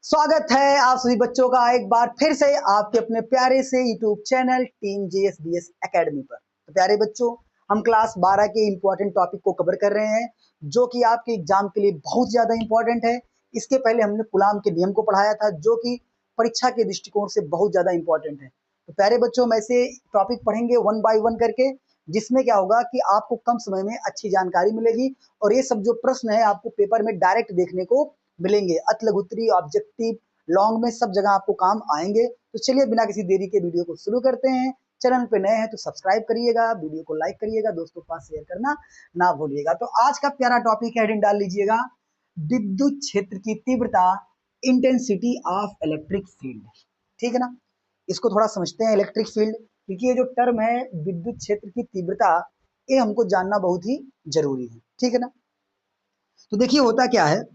स्वागत है आप सभी बच्चों का एक बार फिर से आपके अपने प्यारे से YouTube channel team JSBS academy पर। तो प्यारे बच्चों, हम क्लास 12 के इंपॉर्टेंट टॉपिक को कवर कर रहे हैं जो कि आपके एग्जाम के लिए बहुत ज्यादा इंपॉर्टेंट है। इसके पहले हमने कूलाम के नियम को पढ़ाया था जो कि परीक्षा के दृष्टिकोण से बहुत ज्यादा इंपॉर्टेंट है। तो प्यारे बच्चों, हम ऐसे टॉपिक पढ़ेंगे वन बाय वन करके, जिसमें क्या होगा कि आपको कम समय में अच्छी जानकारी मिलेगी और ये सब जो प्रश्न है आपको पेपर में डायरेक्ट देखने को मिलेंगे। अत लघुत्तरी, ऑब्जेक्टिव, लॉन्ग में सब जगह आपको काम आएंगे। तो चलिए बिना किसी देरी के वीडियो को शुरू करते हैं। चैनल पे नए हैं तो सब्सक्राइब करिएगा, वीडियो को लाइक करिएगा, दोस्तों के पास शेयर करना ना भूलिएगा। तो आज का प्यारा टॉपिक है, हेडिंग डाल लीजिएगा, विद्युत क्षेत्र की तीव्रता, इंटेंसिटी ऑफ इलेक्ट्रिक फील्ड। ठीक है ना, इसको थोड़ा समझते हैं इलेक्ट्रिक फील्ड, क्योंकि ये जो टर्म है विद्युत क्षेत्र की तीव्रता, ये हमको जानना बहुत ही जरूरी है। ठीक है ना, तो देखिए होता क्या है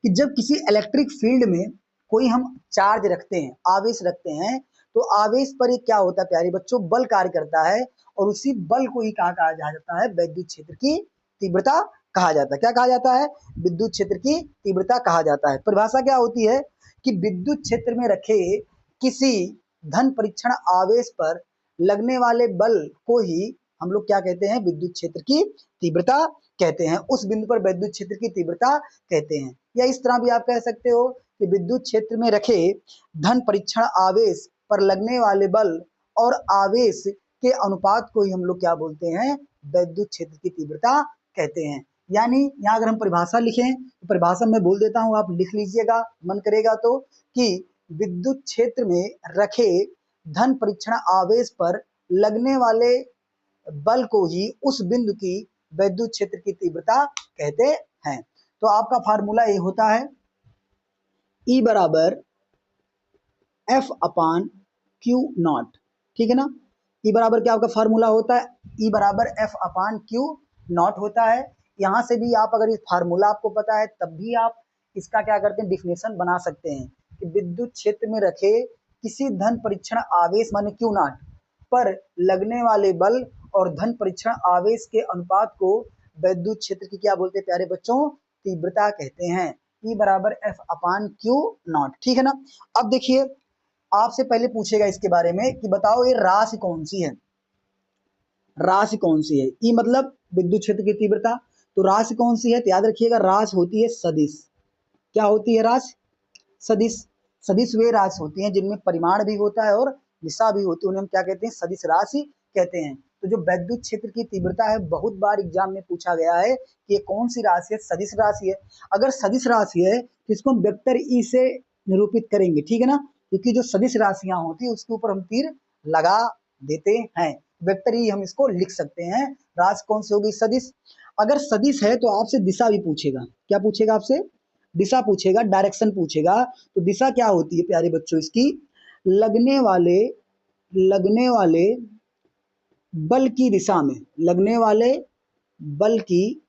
कि जब किसी इलेक्ट्रिक फील्ड में कोई हम चार्ज रखते हैं, आवेश रखते हैं, तो आवेश पर एक क्या होता है प्यारे बच्चों, बल कार्य करता है और उसी बल को ही कहा जाता है विद्युत क्षेत्र की तीव्रता कहा जाता है। क्या कहा जाता है? विद्युत क्षेत्र की तीव्रता कहा जाता है। परिभाषा क्या होती है कि विद्युत क्षेत्र में रखे किसी धन परीक्षण आवेश पर लगने वाले बल को ही हम लोग क्या कहते हैं? विद्युत क्षेत्र की तीव्रता कहते हैं। उस बिंदु पर विद्युत क्षेत्र की तीव्रता कहते हैं। या इस तरह भी आप कह सकते हो कि विद्युत क्षेत्र में रखे धन परीक्षण आवेश पर लगने वाले बल और आवेश के अनुपात को ही हम लोग क्या बोलते हैं? विद्युत क्षेत्र की तीव्रता कहते हैं। यानी यहाँ अगर हम परिभाषा लिखें तो परिभाषा मैं बोल देता हूँ, आप लिख लीजिएगा मन करेगा तो, कि विद्युत क्षेत्र में रखे धन परीक्षण आवेश पर लगने वाले बल को ही उस बिंदु की विद्युत क्षेत्र की तीव्रता कहते हैं। तो आपका फार्मूला ये होता है, E बराबर F अपान क्यू नॉट। ठीक है ना, E बराबर क्या आपका फार्मूला होता है? E बराबर F अपान क्यू नॉट होता है। यहां से भी आप अगर इस फार्मूला आपको पता है तब भी आप इसका क्या करते हैं, डिफिनेशन बना सकते हैं कि विद्युत क्षेत्र में रखे किसी धन परीक्षण आवेश माने क्यू नॉट पर लगने वाले बल और धन परीक्षण आवेश के अनुपात को विद्युत क्षेत्र की क्या बोलते हैं प्यारे बच्चों? तीव्रता कहते हैं। E बराबर F अपान क्यू नॉट। ठीक है ना, अब देखिए आपसे पहले पूछेगा इसके बारे में कि बताओ ये राशि कौन सी है? राशि कौन सी है? E मतलब विद्युत क्षेत्र की तीव्रता, तो राशि कौन सी है? तो याद रखिएगा राशि होती है सदिश। क्या होती है राशि? सदिश। सदिश वे राशि होती हैं जिनमें परिमाण भी होता है और दिशा भी होती है, उन्हें हम क्या कहते हैं? सदिश राशि कहते हैं। तो जो विद्युत क्षेत्र की तीव्रता है, बहुत बार एग्जाम में पूछा गया है कि ये कौन सी राशि है? सदिश राशि है। अगर सदिश राशि है तो इसको हम वेक्टर ई से निरूपित करेंगे। ठीक है ना, क्योंकि जो सदिश राशियां होती है उसके ऊपर हम तीर लगा देते हैं। वेक्टर ई हम इसको लिख सकते हैं। राशि कौन सी होगी? सदिश। अगर सदिश है तो आपसे दिशा भी पूछेगा। क्या पूछेगा आपसे? दिशा पूछेगा, डायरेक्शन पूछेगा। तो दिशा क्या होती है प्यारे बच्चों इसकी? लगने वाले बल की दिशा में, लगने वाले बल की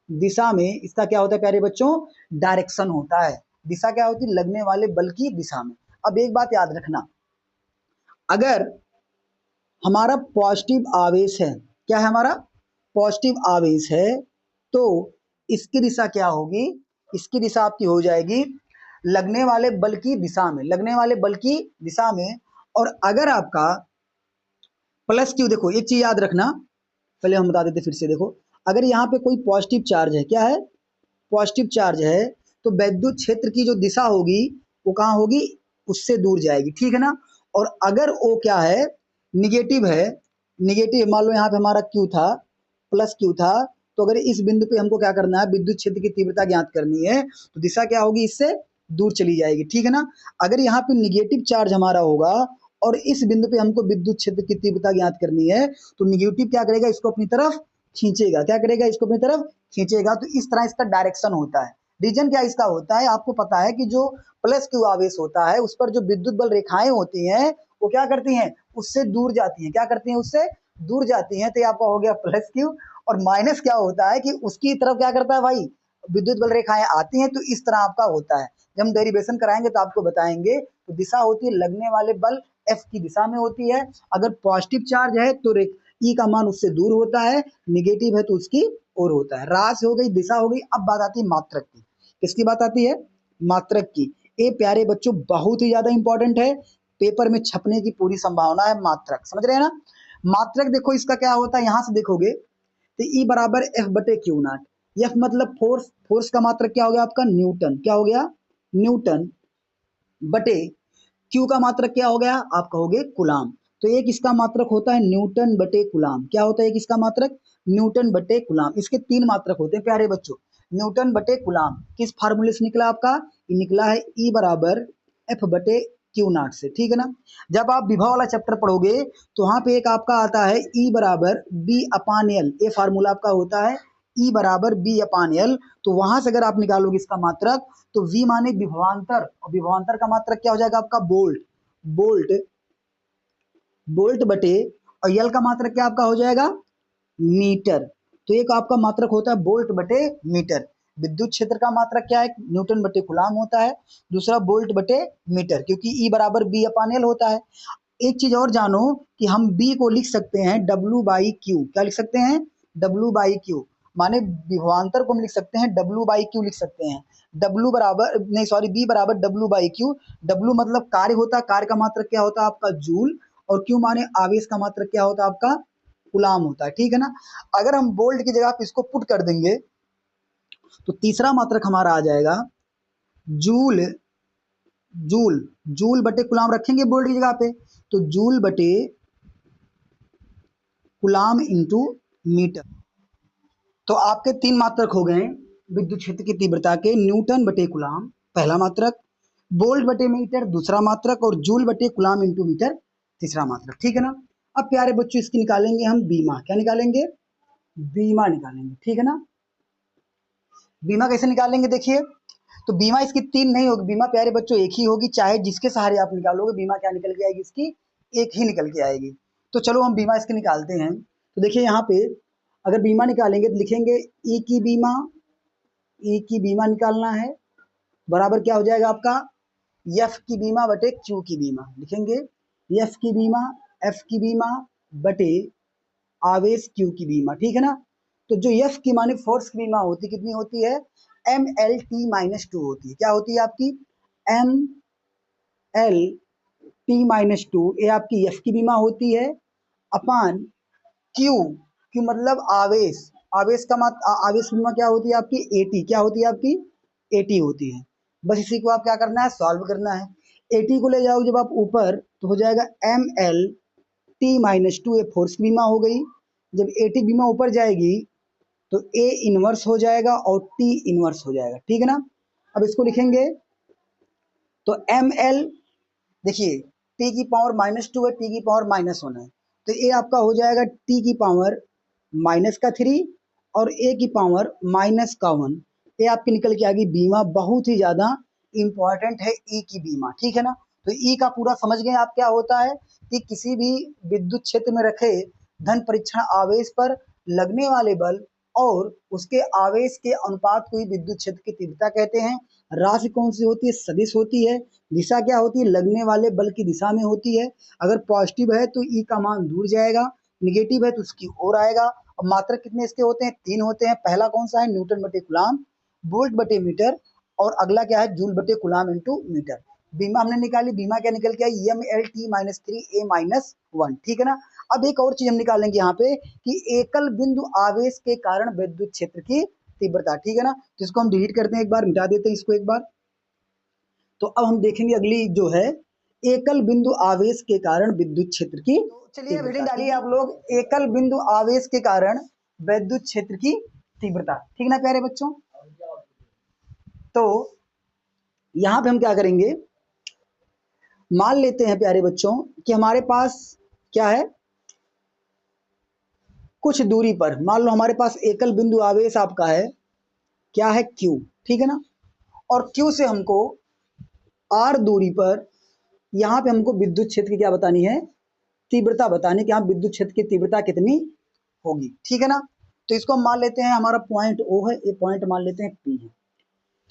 दिशा में इसका क्या होता है प्यारे बच्चों? डायरेक्शन होता है। दिशा क्या होती है? लगने वाले बल की दिशा में। अब एक बात याद रखना, अगर हमारा पॉजिटिव आवेश है, क्या है हमारा? पॉजिटिव आवेश है, तो इसकी दिशा क्या होगी? इसकी दिशा आपकी हो जाएगी लगने वाले बल की दिशा में, लगने वाले बल की दिशा में। और अगर आपका प्लस क्यू, देखो एक चीज याद रखना, पहले हम बता देते फिर से। देखो अगर यहाँ पे कोई पॉजिटिव चार्ज है, क्या है? पॉजिटिव चार्ज है, तो विद्युत क्षेत्र की जो दिशा होगी वो कहाँ होगी? उससे दूर जाएगी। ठीक है ना, और अगर वो क्या है? निगेटिव है, निगेटिव, मान लो यहाँ पे हमारा क्यू था, प्लस क्यू था, तो अगर इस बिंदु पे हमको क्या करना है? विद्युत क्षेत्र की तीव्रता ज्ञात करनी है, तो दिशा क्या होगी? इससे दूर चली जाएगी। ठीक है ना, अगर यहाँ पे निगेटिव चार्ज हमारा होगा और इस बिंदु पे हमको विद्युत क्षेत्र की तीव्रता ज्ञात करनी है, तो निगेटिव क्या करेगा? इसको अपनी तरफ खींचेगा। क्या करेगा? इसको अपनी तरफ खींचेगा। तो इस तरह इसका डायरेक्शन होता है। रीजन क्या इसका होता है? आपको पता है कि जो प्लस क्यू आवेश होता है उस पर जो विद्युत बल रेखाएं होती हैं वो क्या करती हैं? उससे दूर जाती हैं। क्या करती हैं? उससे दूर जाती हैं। तो ये आपका हो गया प्लस क्यू। और माइनस क्या होता है कि उसकी तरफ क्या करता है भाई? विद्युत बल रेखाएं आती हैं। तो इस तरह आपका होता है। जब हम डेरिवेशन कराएंगे तो आपको बताएंगे। तो दिशा होती है लगने वाले बल एफ की दिशा में होती है। अगर पॉजिटिव चार्ज है तो ई का मान उससे दूर होता है, निगेटिव है तो उसकी ओर होता है। राशि हो गई, दिशा हो गई। अब बात आती है मात्रक की। किसकी बात आती है? मात्रक की। ये प्यारे बच्चों बहुत ही ज्यादा इंपॉर्टेंट है, पेपर में छपने की पूरी संभावना है। मात्रक समझ रहे हैं ना। मात्रक देखो इसका क्या होता है, यहां से देखोगे तो ई बराबर एफ बटे क्यू नॉट। एफ मतलब फोर्स, फोर्स का मात्रक क्या हो गया आपका न्यूटन, क्या हो गया न्यूटन, बटे क्यू का मात्रक क्या हो गया आप कहोगे कुलाम। तो एक इसका मात्रक होता है न्यूटन बटे कुलाम, क्या होता है एक इसका मात्रक न्यूटन बटे कुलाम। इसके तीन मात्रक होते हैं प्यारे बच्चों, न्यूटन बटे कुलाम। किस फार्मूले से निकला आपका, ये निकला है ई बराबर एफ बटे क्यू नॉट से, ठीक है ना। जब आप विभव वाला चैप्टर पढ़ोगे तो वहां पे एक आपका आता है ई बराबर बी अपान एल, ये फार्मूला आपका होता है ई बराबर बी अपान एल। तो वहां से अगर आप निकालोगे इसका मात्रक तो v माने विभवांतर, और विभवांतर का मात्रक क्या हो जाएगा आपका बोल्ट, बोल्ट बोल्ट बटे, और यल का मात्रक क्या आपका हो जाएगा मीटर। तो एक आपका मात्रक होता है बोल्ट बटे मीटर। विद्युत क्षेत्र का मात्रक क्या है न्यूटन बटे कुलाम होता है, दूसरा बोल्ट बटे मीटर, क्योंकि ई बराबर बी अपान एल होता है। एक चीज और जानो कि हम बी को लिख सकते हैं डब्ल्यू बाई क्यू, क्या लिख सकते हैं डब्ल्यू बाई क्यू, माने विभवांतर को हम लिख सकते हैं डब्ल्यू बाई क्यू लिख सकते हैं। डब्ल्यू बराबर नहीं सॉरी बी बराबर डब्ल्यू बाई क्यू। डब्ल्यू मतलब कार्य होता है, कार्य का मात्रक क्या होता है आपका जूल, और क्यू माने आवेश का मात्रक क्या होता है आपका गुलाम होता है, ठीक है ना। अगर हम बोल्ट की जगह पे इसको पुट कर देंगे तो तीसरा मात्रक हमारा आ जाएगा जूल, जूल जूल बटे गुलाम रखेंगे बोल्ट की जगह पे, तो जूल बटे गुलाम इंटू मीटर। तो आपके तीन मात्रक हो गए विद्युत क्षेत्र की तीव्रता के, न्यूटन बटे गुलाम पहला मात्रक, बोल्ट बटे मीटर दूसरा मात्रक, और जूल बटे गुलाम इंटू मीटर तीसरा मात्रक, ठीक है ना। अब प्यारे बच्चों इसकी निकालेंगे हम बीमा, क्या निकालेंगे बीमा निकालेंगे, ठीक है ना। बीमा कैसे निकालेंगे देखिए, तो बीमा इसकी तीन नहीं होगी, बीमा प्यारे बच्चों एक ही होगी, चाहे जिसके सहारे आप निकालोगे बीमा क्या निकल के आएगी इसकी एक ही निकल के आएगी। तो चलो हम बीमा इसकी निकालते हैं। तो देखिए यहाँ पे अगर बीमा निकालेंगे तो लिखेंगे ई की बीमा, ई की बीमा निकालना है बराबर क्या हो जाएगा आपका एफ की बीमा बटे क्यू की बीमा, लिखेंगे एफ की बीमा, एफ की बीमा बटे आवेश क्यू की बीमा, ठीक है ना। तो जो एफ की माने फोर्स की बीमा होती कितनी होती है M L T minus two होती है, क्या होती है आपकी M L T minus two, ये आपकी एफ की बीमा होती है अपान क्यू, क्यू मतलब आवेश, आवेश का आवेश बीमा क्या होती है आपकी एटी, क्या होती है आपकी एटी होती है। बस इसी को आप क्या करना है सॉल्व करना है। एटी को ले जाओ जब आप ऊपर तो हो जाएगा M L T minus two, a force की बीमा हो गई। जब एटी बीमा ऊपर जाएगी तो ए इनवर्स हो जाएगा और टी इनवर्स हो जाएगा, ठीक है ना। अब इसको लिखेंगे तो एम एल, देखिए टी की पावर माइनस टू है, टी की पावर माइनस वन है, तो ये आपका हो जाएगा टी की पावर माइनस का थ्री और ए की पावर माइनस का वन। ये आपकी निकल के आ गई बीमा, बहुत ही ज्यादा इंपॉर्टेंट है ई की बीमा, ठीक है ना। तो ई का पूरा समझ गए आप क्या होता है कि किसी भी विद्युत क्षेत्र में रखे धन परीक्षण आवेश पर लगने वाले बल और उसके आवेश के अनुपात को ही विद्युत क्षेत्र की तीव्रता कहते हैं। राशि कौन सी होती है सदिश होती है, दिशा क्या होती है लगने वाले बल की दिशा में होती है। अगर पॉजिटिव है तो ई का मान दूर जाएगा, निगेटिव है तो उसकी ओर आएगा। और मात्रक कितने इसके होते हैं तीन होते हैं, पहला कौन सा है न्यूटन बटे गुलाम, वोल्ट बटे मीटर, और अगला क्या है जूल बटे गुलाम इंटू मीटर। बीमा हमने निकाली, बीमा क्या निकल के I am L T minus three A minus one, ठीक है ना। अब एक और चीज हम निकालेंगे यहाँ पे कि एकल बिंदु आवेश के कारण विद्युत क्षेत्र की तीव्रता, ठीक है ना। तो इसको हम डिलीट करते हैं, एक बार मिटा देते हैं इसको एक बार। तो अब हम देखेंगे अगली जो है एकल बिंदु आवेश के कारण विद्युत क्षेत्र की, तो चलिए हेडिंग डालिए आप लोग एकल बिंदु आवेश के कारण विद्युत क्षेत्र की तीव्रता, ठीक ना प्यारे बच्चों। तो यहां पे हम क्या करेंगे मान लेते हैं प्यारे बच्चों कि हमारे पास क्या है कुछ दूरी पर, मान लो हमारे पास एकल बिंदु आवेश आपका है क्या है क्यू, ठीक है ना। और क्यू से हमको आर दूरी पर यहाँ पे हमको विद्युत क्षेत्र की क्या बतानी है तीव्रता बतानी कि यहाँ विद्युत क्षेत्र की तीव्रता कितनी होगी, ठीक है ना। तो इसको हम मान लेते हैं हमारा पॉइंट ओ है, ये पॉइंट मान लेते हैं पी है।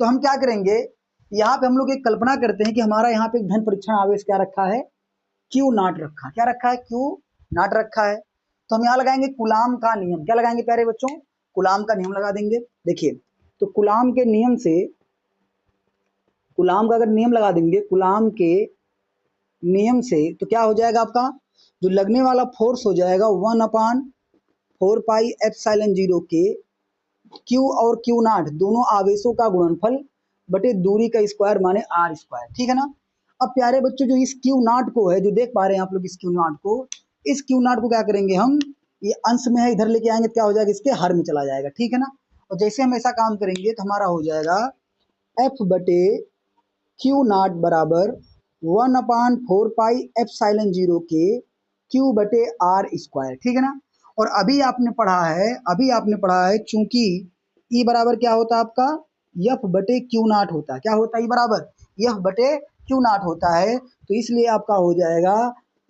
तो हम क्या करेंगे यहाँ पे हम लोग एक कल्पना करते हैं कि हमारा यहाँ पे धन परीक्षण आवेश क्या रखा है क्यू नॉट रखा, क्या रखा है क्यू नॉट रखा है। तो हम यहाँ लगाएंगे कुलाम का नियम, क्या लगाएंगे प्यारे बच्चों कुलाम का नियम लगा देंगे। देखिए तो कुलाम के नियम से कूलाम का अगर नियम लगा देंगे, कूलाम के नियम से, तो क्या हो जाएगा आपका जो लगने वाला फोर्स हो जाएगा 1/4 पाई एप्सिलॉन 0 के क्यू और क्यू नॉट दोनों आवेशों का गुणनफल बटे दूरी का स्क्वायर माने आर स्क्वायर। ठीक है ना। अब प्यारे बच्चों जो इस क्यू नॉट को है, जो देख पा रहे हैं आप लोग इस क्यू नॉट को, इस क्यू नॉट को क्या करेंगे हम, ये अंश में है, इधर लेके आएंगे तो क्या हो जाएगा, इसके हर में चला जाएगा। ठीक है ना। और जैसे हम ऐसा काम करेंगे तो हमारा हो जाएगा एफ बटे क्यू नॉट बराबर 1/4 पाई एप्सिलॉन 0 के क्यू बटे आर स्क्वायर। ठीक है ना। और अभी आपने पढ़ा है चूंकि ई बराबर क्या होता है आपका, एफ बटे क्यू नॉट होता है। क्या होता है, ई बराबर एफ बटे क्यू नॉट होता है। तो इसलिए आपका हो जाएगा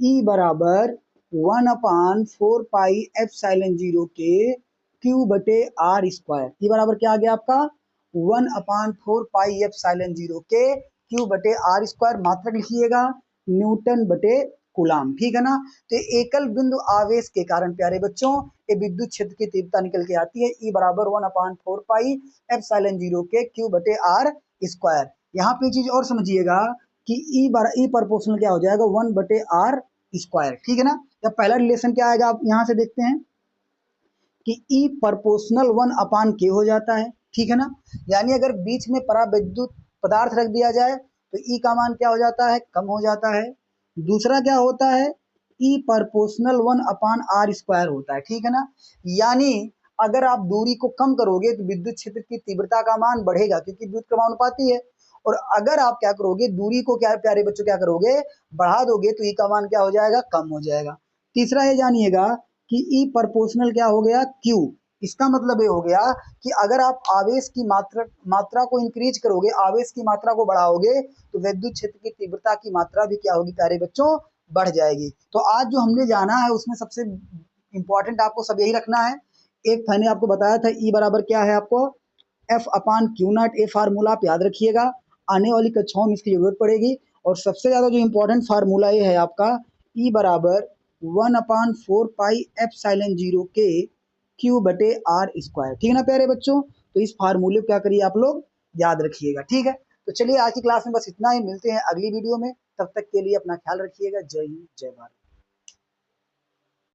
ई बराबर 1/4 पाई एप्सिलॉन 0 के क्यू बटे आर स्क्वायर। ई बराबर क्या आ गया आपका 1/4 पाई एप्सिलॉन 0 के क्यू बटे आर स्क्वायर। मात्रक लिखिएगा न्यूटन बटे कूलाम। ठीक है ना। तो एकल बिंदु आवेश के कारण प्यारे बच्चों ये विद्युत क्षेत्र की तीव्रता निकल के आती है ई बराबर 1/4 पाई एप्सिलॉन 0 के क्यू बटे आर स्क्वायर। यहाँ पे चीज और समझिएगा कि ई प्रोपोर्शनल क्या हो जाएगा 1/r स्क्वायर। ठीक है ना। जब पहला रिलेशन क्या आएगा आप यहाँ से देखते हैं कि ई प्रोपोर्शनल 1/k हो जाता है। ठीक है ना। यानी अगर बीच में परावैद्युत पदार्थ रख दिया जाए तो ई का मान क्या हो जाता है, कम हो जाता है। दूसरा क्या होता है, ई प्रोपोर्शनल 1/r स्क्वायर होता है। ठीक है ना। यानी अगर आप दूरी को कम करोगे तो विद्युत क्षेत्र की तीव्रता का मान बढ़ेगा क्योंकि विद्युत क्रमानुपाती है। और अगर आप क्या करोगे, दूरी को क्या प्यारे बच्चों क्या करोगे, बढ़ा दोगे तो ई का मान क्या हो जाएगा, कम हो जाएगा। तीसरा ये जानिएगा कि ई प्रोपोर्शनल क्या हो गया, क्यू। इसका मतलब ये हो गया कि अगर आप आवेश की मात्रा को इंक्रीज करोगे, आवेश की मात्रा को बढ़ाओगे तो विद्युत क्षेत्र की तीव्रता की मात्रा भी क्या होगी प्यारे बच्चों, बढ़ जाएगी। तो आज जो हमने जाना है उसमें सबसे इंपॉर्टेंट आपको सब यही रखना है। एक मैंने आपको बताया था ई बराबर क्या है, आपको F/Q0। ये फार्मूला आप याद रखिएगा, आने वाली कक्षाओं में इसकी जरूरत पड़ेगी। और सबसे ज्यादा जो इंपॉर्टेंट फार्मूला ये है आपका ई बराबर 1/4 पाई एप्सिलॉन 0 के क्यू बटे आर स्क्वायर। ठीक है ना प्यारे बच्चों। तो इस फार्मूले को क्या करिए आप लोग याद रखिएगा। ठीक है। तो चलिए आज की क्लास में बस इतना ही, मिलते हैं अगली वीडियो में। तब तक के लिए अपना ख्याल रखिएगा। जय हिंद, जय भारत।